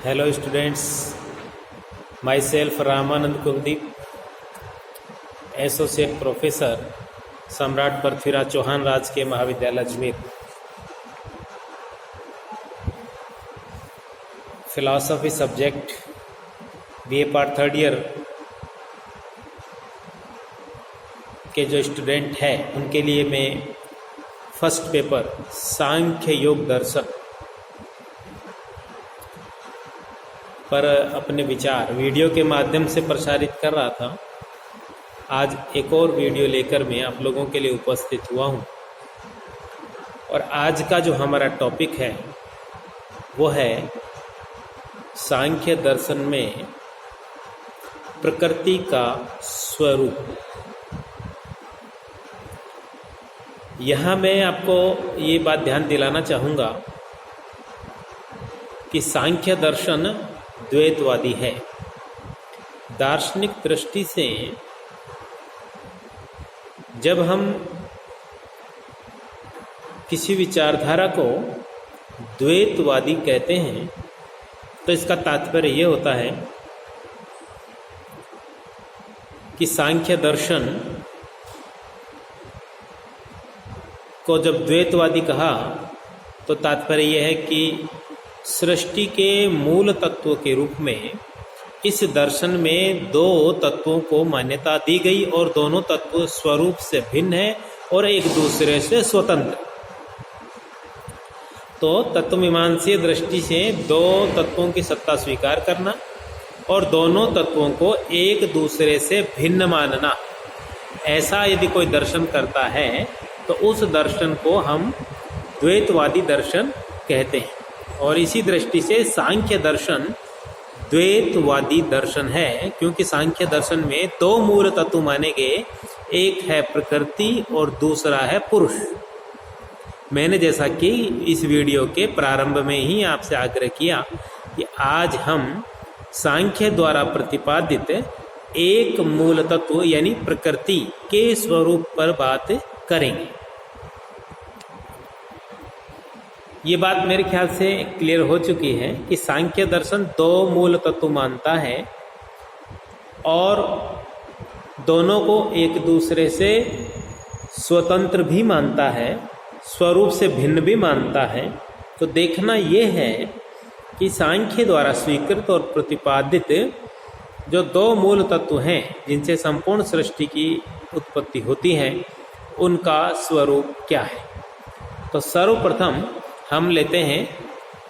Hello students, myself Ramanand Kuldeep, Associate Professor, सम्राट पृथ्वीराज चौहान राजकीय महाविद्यालय Ajmer. Philosophy subject BA part third year के जो स्टूडेंट हैं उनके लिए मैं फर्स्ट पेपर सांख्य योग दर्शन पर अपने विचार वीडियो के माध्यम से प्रसारित कर रहा था। आज एक और वीडियो लेकर मैं आप लोगों के लिए उपस्थित हुआ हूँ और आज का जो हमारा टॉपिक है वो है सांख्य दर्शन में प्रकृति का स्वरूप। यहाँ मैं आपको ये बात ध्यान दिलाना चाहूँगा कि सांख्य दर्शन द्वैतवादी है। दार्शनिक दृष्टि से जब हम किसी विचारधारा को द्वैतवादी कहते हैं तो इसका तात्पर्य यह होता है कि सांख्य दर्शन को जब द्वैतवादी कहा तो तात्पर्य यह है कि सृष्टि के मूल तत्व के रूप में इस दर्शन में दो तत्वों को मान्यता दी गई और दोनों तत्व स्वरूप से भिन्न है और एक दूसरे से स्वतंत्र। तो तत्वमीमांसीय दृष्टि से दो तत्वों की सत्ता स्वीकार करना और दोनों तत्वों को एक दूसरे से भिन्न मानना, ऐसा यदि कोई दर्शन करता है तो उस दर्शन को हम द्वैतवादी दर्शन कहते हैं। और इसी दृष्टि से सांख्य दर्शन द्वैतवादी दर्शन है, क्योंकि सांख्य दर्शन में दो मूल तत्व माने गए, एक है प्रकृति और दूसरा है पुरुष। मैंने जैसा कि इस वीडियो के प्रारंभ में ही आपसे आग्रह किया कि आज हम सांख्य द्वारा प्रतिपादित एक मूल तत्व यानी प्रकृति के स्वरूप पर बात करेंगे। ये बात मेरे ख्याल से क्लियर हो चुकी है कि सांख्य दर्शन दो मूल तत्व मानता है और दोनों को एक दूसरे से स्वतंत्र भी मानता है, स्वरूप से भिन्न भी मानता है। तो देखना ये है कि सांख्य द्वारा स्वीकृत और प्रतिपादित जो दो मूल तत्व हैं जिनसे संपूर्ण सृष्टि की उत्पत्ति होती है, उनका स्वरूप क्या है। तो सर्वप्रथम हम लेते हैं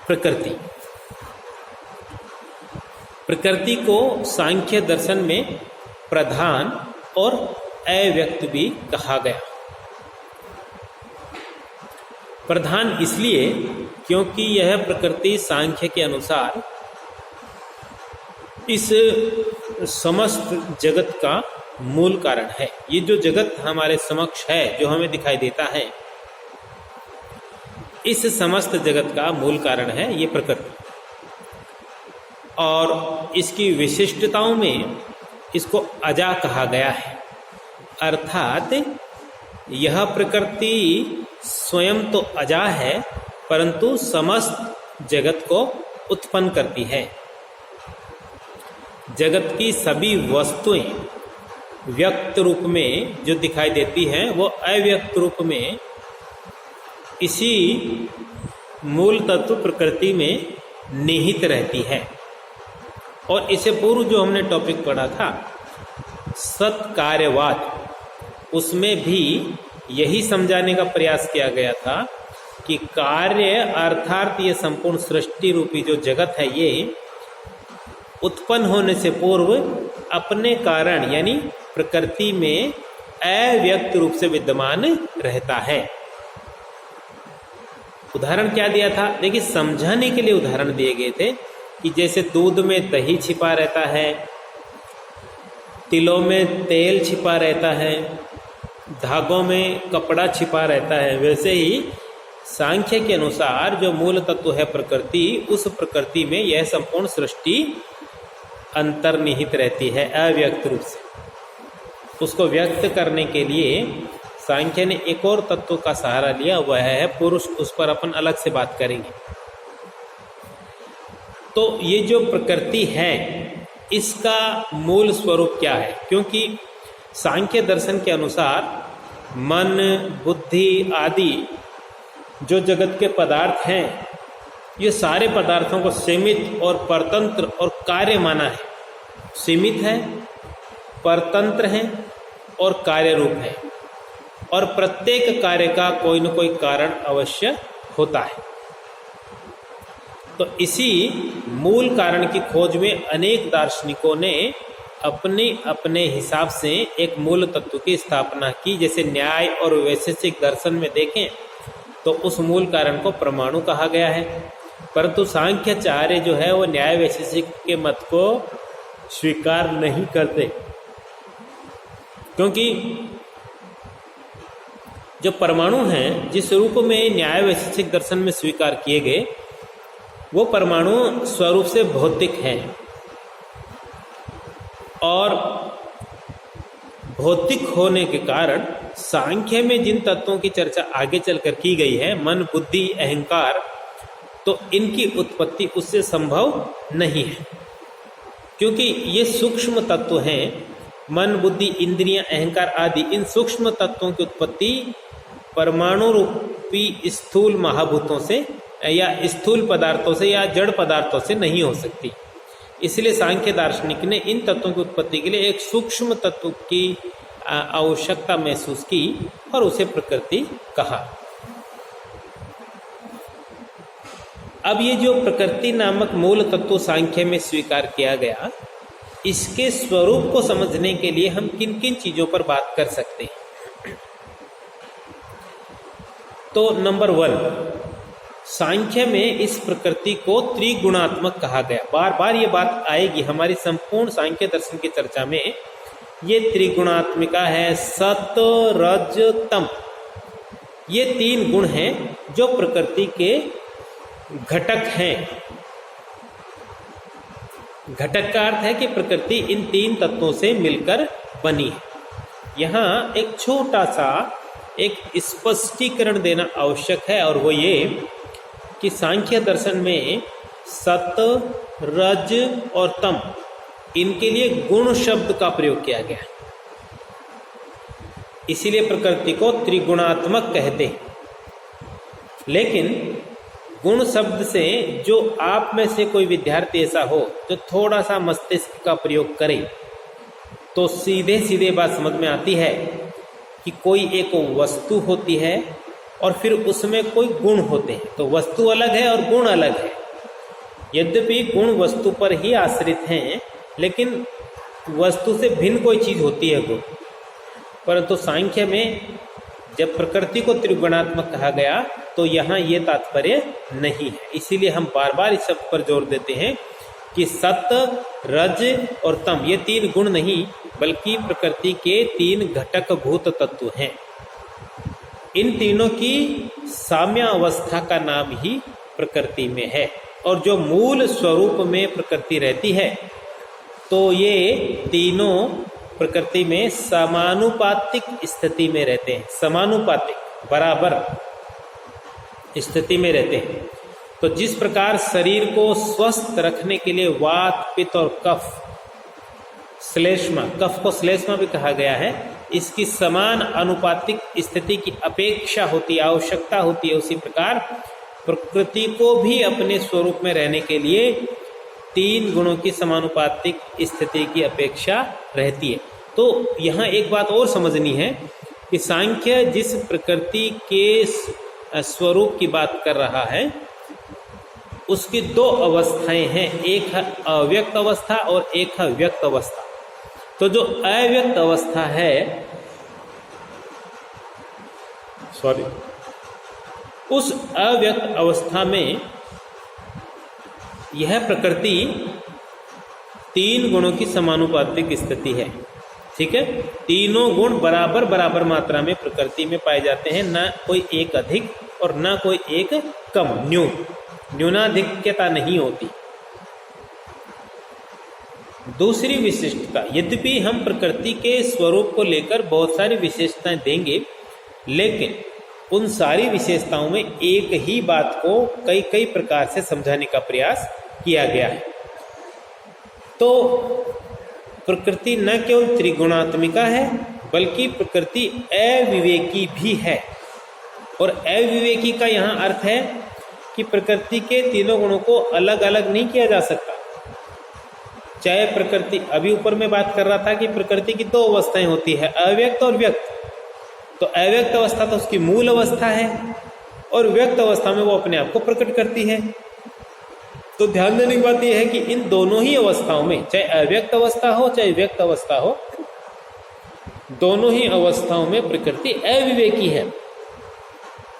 प्रकृति। प्रकृति को सांख्य दर्शन में प्रधान और अव्यक्त भी कहा गया। प्रधान इसलिए क्योंकि यह प्रकृति सांख्य के अनुसार इस समस्त जगत का मूल कारण है। ये जो जगत हमारे समक्ष है, जो हमें दिखाई देता है, इस समस्त जगत का मूल कारण है ये प्रकृति। और इसकी विशिष्टताओं में इसको अजा कहा गया है, अर्थात यह प्रकृति स्वयं तो अजा है परंतु समस्त जगत को उत्पन्न करती है। जगत की सभी वस्तुएं व्यक्त रूप में जो दिखाई देती हैं वो अव्यक्त रूप में इसी मूल तत्व प्रकृति में निहित रहती है। और इससे पूर्व जो हमने टॉपिक पढ़ा था सत्कार्यवाद, उसमें भी यही समझाने का प्रयास किया गया था कि कार्य अर्थात ये संपूर्ण सृष्टि रूपी जो जगत है ये उत्पन्न होने से पूर्व अपने कारण यानी प्रकृति में अव्यक्त रूप से विद्यमान रहता है। उदाहरण क्या दिया था, देखिए समझाने के लिए उदाहरण दिए गए थे कि जैसे दूध में दही छिपा रहता है, तिलों में तेल छिपा रहता है, धागों में कपड़ा छिपा रहता है, वैसे ही सांख्य के अनुसार जो मूल तत्व है प्रकृति, उस प्रकृति में यह संपूर्ण सृष्टि अंतर्निहित रहती है अव्यक्त रूप से। उसको व्यक्त करने के लिए सांख्य ने एक और तत्व का सहारा लिया, वह है पुरुष। उस पर अपन अलग से बात करेंगे। तो ये जो प्रकृति है इसका मूल स्वरूप क्या है? क्योंकि सांख्य दर्शन के अनुसार मन, बुद्धि आदि जो जगत के पदार्थ हैं, ये सारे पदार्थों को सीमित और परतंत्र और कार्य माना है। सीमित है, परतंत्र है और कार्य रूप है, और प्रत्येक कार्य का कोई न कोई कारण अवश्य होता है। तो इसी मूल कारण की खोज में अनेक दार्शनिकों ने अपने अपने हिसाब से एक मूल तत्व की स्थापना की। जैसे न्याय और वैशेषिक दर्शन में देखें तो उस मूल कारण को परमाणु कहा गया है, परंतु सांख्याचार्य जो है वो न्याय वैशेषिक के मत को स्वीकार नहीं करते, क्योंकि जो परमाणु हैं जिस रूप में न्याय वैशेषिक दर्शन में स्वीकार किए गए, वो परमाणु स्वरूप से भौतिक हैं, और भौतिक होने के कारण सांख्य में जिन तत्वों की चर्चा आगे चलकर की गई है, मन, बुद्धि, अहंकार, तो इनकी उत्पत्ति उससे संभव नहीं है, क्योंकि ये सूक्ष्म तत्व हैं। मन, बुद्धि, इंद्रियां, अहंकार आदि इन सूक्ष्म तत्वों की उत्पत्ति परमाणु रूपी स्थूल महाभूतों से या स्थूल पदार्थों से या जड़ पदार्थों से नहीं हो सकती। इसलिए सांख्य दार्शनिक ने इन तत्वों की उत्पत्ति के लिए एक सूक्ष्म तत्व की आवश्यकता महसूस की और उसे प्रकृति कहा। अब ये जो प्रकृति नामक मूल तत्व सांख्य में स्वीकार किया गया, इसके स्वरूप को समझने के लिए हम किन किन चीजों पर बात कर सकते हैं? तो नंबर 1, सांख्य में इस प्रकृति को त्रिगुणात्मक कहा गया। बार बार ये बात आएगी हमारी संपूर्ण सांख्य दर्शन की चर्चा में। ये त्रिगुणात्मिका है, सत, रज, तम। ये 3 गुण हैं जो प्रकृति के घटक हैं। घटक का अर्थ है कि प्रकृति इन 3 तत्वों से मिलकर बनी है। यहाँ एक छोटा सा एक स्पष्टीकरण देना आवश्यक है, और वो ये कि सांख्य दर्शन में सत, रज और तम, इनके लिए गुण शब्द का प्रयोग किया गया, इसीलिए प्रकृति को त्रिगुणात्मक कहते हैं। लेकिन गुण शब्द से जो आप में से कोई विद्यार्थी ऐसा हो जो थोड़ा सा मस्तिष्क का प्रयोग करे, तो सीधे सीधे बात समझ में आती है कि कोई एक वस्तु होती है और फिर उसमें कोई गुण होते हैं। तो वस्तु अलग है और गुण अलग है। यद्यपि गुण वस्तु पर ही आश्रित हैं, लेकिन वस्तु से भिन्न कोई चीज होती है गुण। परंतु सांख्य में जब प्रकृति को त्रिगुणात्मक कहा गया तो यहाँ ये तात्पर्य नहीं है। इसीलिए हम बार बार इस शब्द पर जोर देते हैं कि सत, रज और तम ये 3 गुण नहीं, बल्कि प्रकृति के 3 घटक भूत तत्व हैं। इन तीनों की साम्य अवस्था का नाम ही प्रकृति में है, और जो मूल स्वरूप में प्रकृति रहती है, तो ये तीनों प्रकृति में समानुपातिक स्थिति में रहते हैं। समानुपातिक, बराबर स्थिति में रहते हैं। तो जिस प्रकार शरीर को स्वस्थ रखने के लिए वात, पित्त और कफ, श्लेष्मा, कफ को श्लेष्मा भी कहा गया है, इसकी समान अनुपातिक स्थिति की अपेक्षा होती है, आवश्यकता होती है, उसी प्रकार प्रकृति को भी अपने स्वरूप में रहने के लिए 3 गुणों की समानुपातिक स्थिति की अपेक्षा रहती है। तो यहाँ एक बात और समझनी है कि सांख्य जिस प्रकृति के स्वरूप की बात कर रहा है, उसकी 2 अवस्थाएं हैं, एक है अव्यक्त अवस्था और एक है व्यक्त अवस्था। तो जो अव्यक्त अवस्था है, उस अव्यक्त अवस्था में यह प्रकृति 3 गुणों की समानुपातिक स्थिति है। ठीक है, तीनों गुण बराबर बराबर मात्रा में प्रकृति में पाए जाते हैं, ना कोई एक अधिक और ना कोई एक कम, न्यूनाधिक्यता नहीं होती। दूसरी विशिष्टता, यद्यपि हम प्रकृति के स्वरूप को लेकर बहुत सारी विशेषताएं देंगे, लेकिन उन सारी विशेषताओं में एक ही बात को कई कई प्रकार से समझाने का प्रयास किया गया है। तो प्रकृति न केवल त्रिगुणात्मिका है बल्कि प्रकृति अविवेकी भी है। और अविवेकी का यहाँ अर्थ है कि प्रकृति के तीनों गुणों को अलग अलग नहीं किया जा सकता। चाहे प्रकृति, अभी ऊपर में बात कर रहा था कि प्रकृति की दो अवस्थाएं होती है, अव्यक्त और व्यक्त। तो अव्यक्त अवस्था तो उसकी मूल अवस्था है और व्यक्त अवस्था में वो अपने आप को प्रकट करती है। तो ध्यान देने की बात यह है कि इन दोनों ही अवस्थाओं में, चाहे अव्यक्त अवस्था हो चाहे व्यक्त अवस्था हो, दोनों ही अवस्थाओं में प्रकृति अविवेकी है।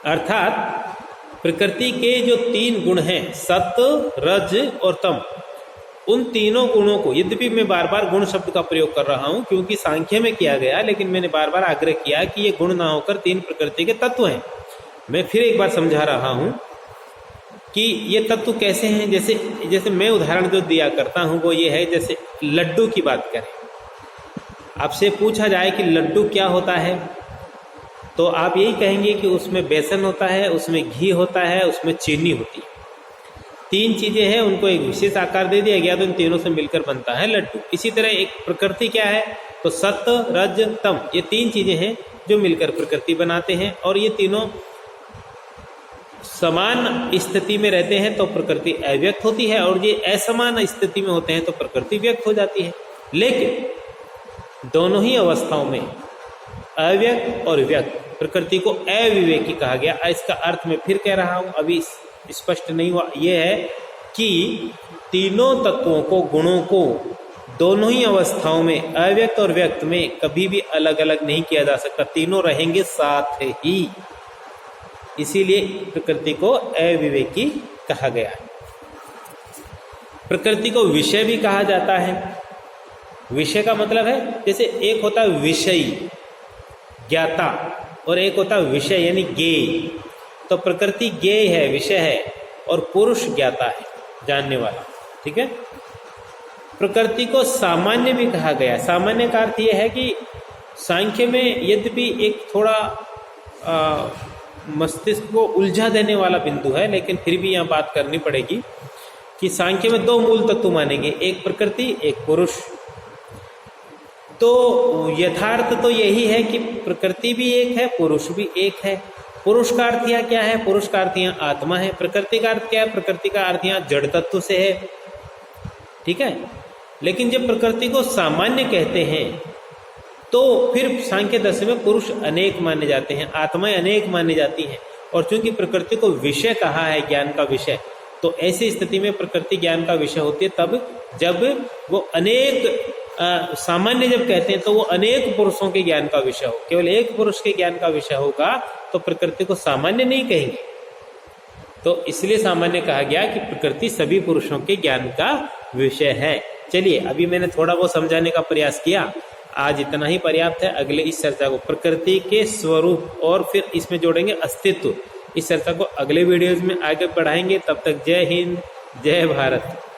अर्थात प्रकृति के जो तीन गुण हैं, सत्व, रज और तम, उन तीनों गुणों को, यद्यपि मैं बार बार गुण शब्द का प्रयोग कर रहा हूं क्योंकि सांख्य में किया गया, लेकिन मैंने बार बार आग्रह किया कि ये गुण ना होकर तीन प्रकृति के तत्व हैं। मैं फिर एक बार समझा रहा हूं कि ये तत्व कैसे हैं। जैसे मैं उदाहरण जो दिया करता हूं वो ये है, जैसे लड्डू की बात करें, आपसे पूछा जाए कि लड्डू क्या होता है, तो आप यही कहेंगे कि उसमें बेसन होता है, उसमें घी होता है, उसमें चीनी होती है। तीन चीजें हैं, उनको एक विशेष आकार दे दिया गया तो इन तीनों से मिलकर बनता है लड्डू। इसी तरह एक प्रकृति क्या है, तो सत्व, रज, तम, ये तीन चीजें हैं जो मिलकर प्रकृति बनाते हैं। और ये तीनों समान स्थिति में रहते हैं तो प्रकृति अव्यक्त होती है, और ये असमान स्थिति में होते हैं तो प्रकृति व्यक्त हो जाती है। लेकिन दोनों ही अवस्थाओं में, अव्यक्त और व्यक्त, प्रकृति को अविवेकी कहा गया। इसका अर्थ मैं फिर कह रहा हूं, अभी स्पष्ट नहीं हुआ। यह है कि तीनों तत्वों को, गुणों को दोनों ही अवस्थाओं में, अव्यक्त और व्यक्त में कभी भी अलग अलग नहीं किया जा सकता, तीनों रहेंगे साथ ही। इसीलिए प्रकृति को अविवेकी कहा गया है। प्रकृति को विषय भी कहा जाता है। विषय का मतलब है, जैसे एक होता है विषयी, ज्ञाता, और एक होता है विषय यानी ज्ञेय। तो प्रकृति ज्ञेय है, विषय है, और पुरुष ज्ञाता है, जानने वाला। ठीक है। प्रकृति को सामान्य भी कहा गया। सामान्य का अर्थ यह है कि सांख्य में यद्यपि एक थोड़ा मस्तिष्क को उलझा देने वाला बिंदु है, लेकिन फिर भी यहाँ बात करनी पड़ेगी कि सांख्य में दो मूल तत्व मानेंगे, एक प्रकृति, एक पुरुष। तो यथार्थ तो यही है कि प्रकृति भी एक है, पुरुष भी एक है। पुरुष का अर्थ यहाँ क्या है, पुरुष का अर्थ यहाँ आत्मा है। प्रकृति का अर्थ क्या है, प्रकृति का अर्थ यहाँ जड़ तत्व से है। ठीक है। लेकिन जब प्रकृति को सामान्य कहते हैं तो फिर सांख्य दर्शन में पुरुष अनेक माने जाते हैं, आत्माएं अनेक मानी जाती हैं। और चूंकि प्रकृति को विषय कहा है, ज्ञान का विषय, तो ऐसी स्थिति में प्रकृति ज्ञान का विषय होती है तब जब वो अनेक सामान्य जब कहते हैं तो वो अनेक पुरुषों के ज्ञान का विषय हो। केवल एक पुरुष के ज्ञान का विषय होगा तो प्रकृति को सामान्य नहीं कहेंगे। तो इसलिए सामान्य कहा गया कि प्रकृति सभी पुरुषों के ज्ञान का विषय है। चलिए, अभी मैंने थोड़ा वो समझाने का प्रयास किया, आज इतना ही पर्याप्त है। अगले इस चर्चा को, प्रकृति के स्वरूप और फिर इसमें जोड़ेंगे अस्तित्व, इस चर्चा को अगले वीडियोज में आगे बढ़ाएंगे। तब तक जय हिंद, जय भारत।